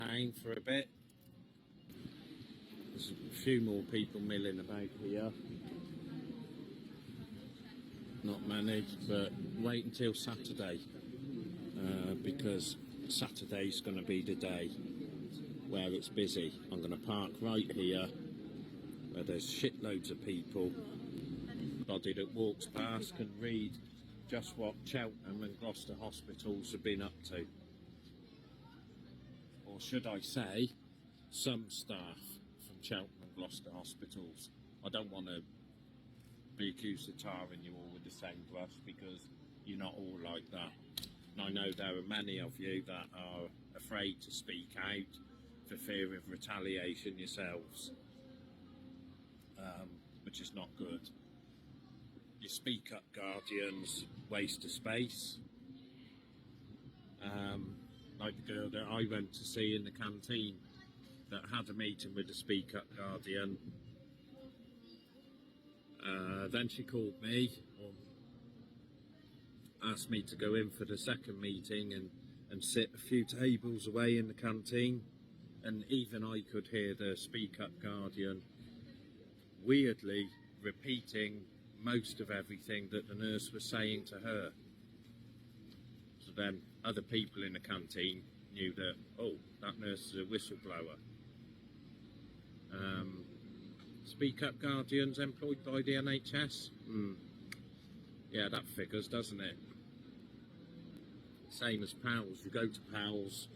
town for a bit. There's a few more people milling about here. Not many, but wait until Saturday, because Saturday's going to be the day where it's busy. I'm going to park right here where there's shitloads of people. Anybody that walks past can read just what Cheltenham and Gloucester hospitals have been up to. Or should I say, some staff from Cheltenham and Gloucester hospitals. I don't want to be accused of tarring you all with the same brush, because you're not all like that. And I know there are many of you that are afraid to speak out for fear of retaliation yourselves, which is not good. You speak up guardians waste of space. Like the girl that I went to see in the canteen that had a meeting with the speak up guardian. Then she called me, or asked me to go in for the second meeting and sit a few tables away in the canteen, and even I could hear the speak up guardian weirdly repeating most of everything that the nurse was saying to her. So then other people in the canteen knew that, oh, that nurse is a whistleblower. Speak up guardians employed by the NHS? Yeah, that figures, doesn't it? Same as pals. You go to pals,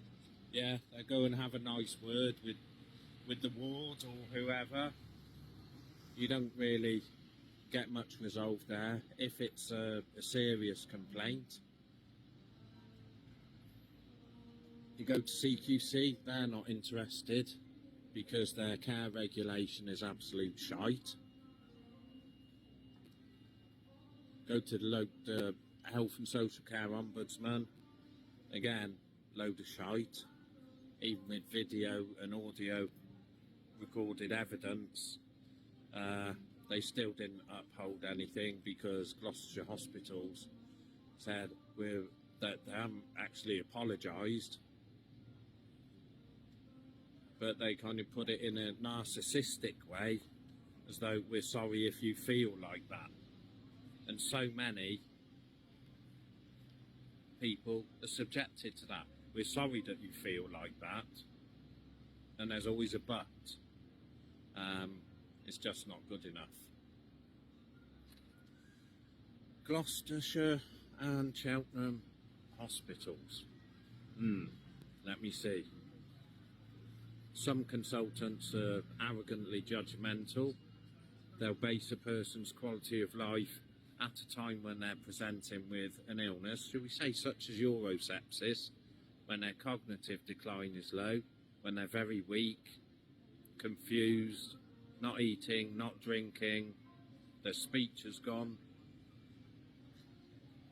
yeah, they go and have a nice word with the ward or whoever. You don't really get much resolved there if it's a serious complaint. You go to CQC, they're not interested because their care regulation is absolute shite. Go to the Health and Social Care Ombudsman, again, load of shite. Even with video and audio recorded evidence, they still didn't uphold anything because Gloucestershire hospitals said that they haven't actually apologised, but they kind of put it in a narcissistic way, as though we're sorry if you feel like that. And so many people are subjected to that. We're sorry that you feel like that, and there's always a but. It's just not good enough. Gloucestershire and Cheltenham hospitals. Let me see. Some consultants are arrogantly judgmental. They'll base a person's quality of life at a time when they're presenting with an illness, shall we say, such as urosepsis, when their cognitive decline is low, when they're very weak, confused, not eating, not drinking, their speech has gone.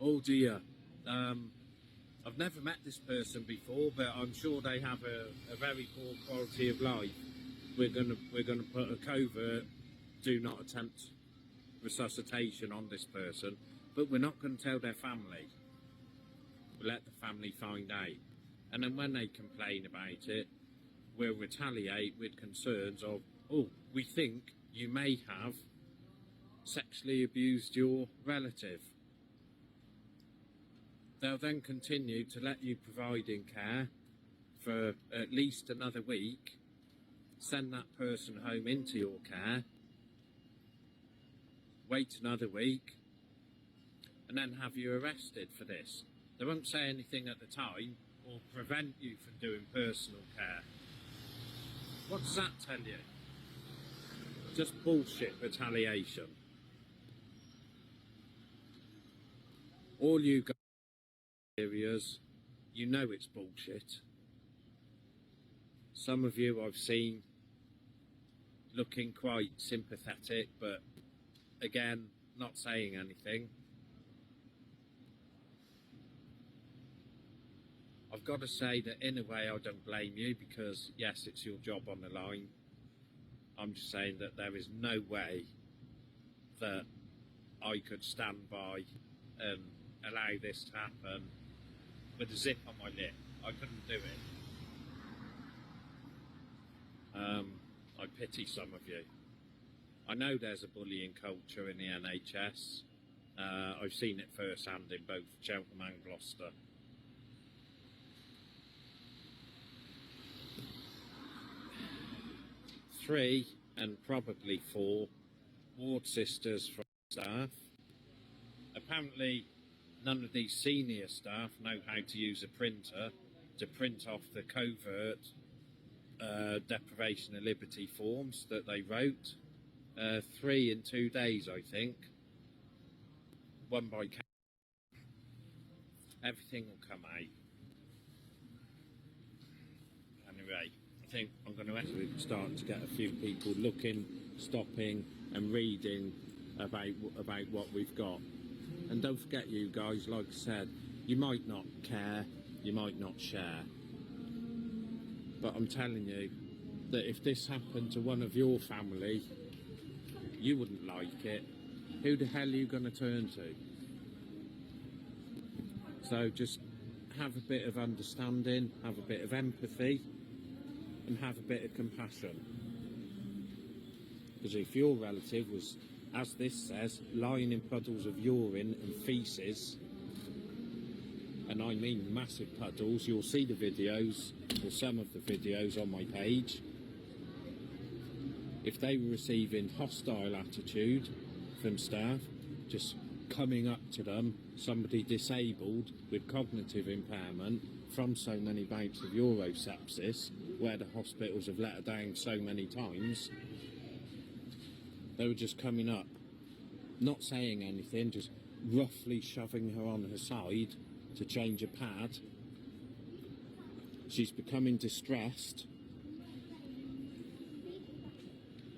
Oh dear, I've never met this person before, but I'm sure they have a very poor quality of life. We're gonna put a covert do not attempt resuscitation on this person, but we're not going to tell their family. We'll let the family find out, and then when they complain about it, we'll retaliate with concerns of, oh, we think you may have sexually abused your relative. They'll then continue to let you provide in care for at least another week, send that person home into your care, wait another week, and then have you arrested for this. They won't say anything at the time or prevent you from doing personal care. What does that tell you? Just bullshit retaliation. All you guys areas, you know it's bullshit. Some of you I've seen looking quite sympathetic, but again, not saying anything. I've got to say that in a way I don't blame you, because yes, it's your job on the line. I'm just saying that there is no way that I could stand by and allow this to happen with a zip on my lip. I couldn't do it. pity some of you. I know there's a bullying culture in the NHS. I've seen it firsthand in both Cheltenham and Gloucester. Three, and probably four, ward sisters from staff. Apparently, none of these senior staff know how to use a printer to print off the covert deprivation of liberty forms that they wrote. 3 in 2 days, I think. One by everything will come out. Anyway, I think I'm going to actually start to get a few people looking, stopping and reading about what we've got. And don't forget, you guys, like I said, you might not care, you might not share, but I'm telling you that if this happened to one of your family, you wouldn't like it. Who the hell are you going to turn to? So just have a bit of understanding, have a bit of empathy, and have a bit of compassion. Because if your relative was, as this says, lying in puddles of urine and faeces, and I mean massive puddles, you'll see the videos, or some of the videos on my page. If they were receiving hostile attitude from staff, just coming up to them, somebody disabled with cognitive impairment from so many bouts of urosepsis, where the hospitals have let her down so many times, they were just coming up, not saying anything, just roughly shoving her on her side to change a pad. She's becoming distressed,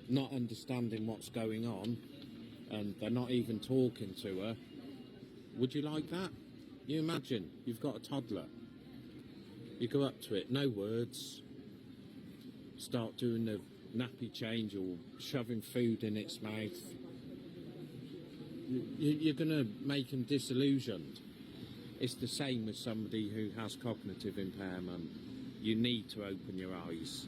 not understanding what's going on, and they're not even talking to her. Would you like that? You imagine, you've got a toddler. You go up to it, no words, start doing the nappy change or shoving food in its mouth. You're going to make them disillusioned. It's the same with somebody who has cognitive impairment. You need to open your eyes.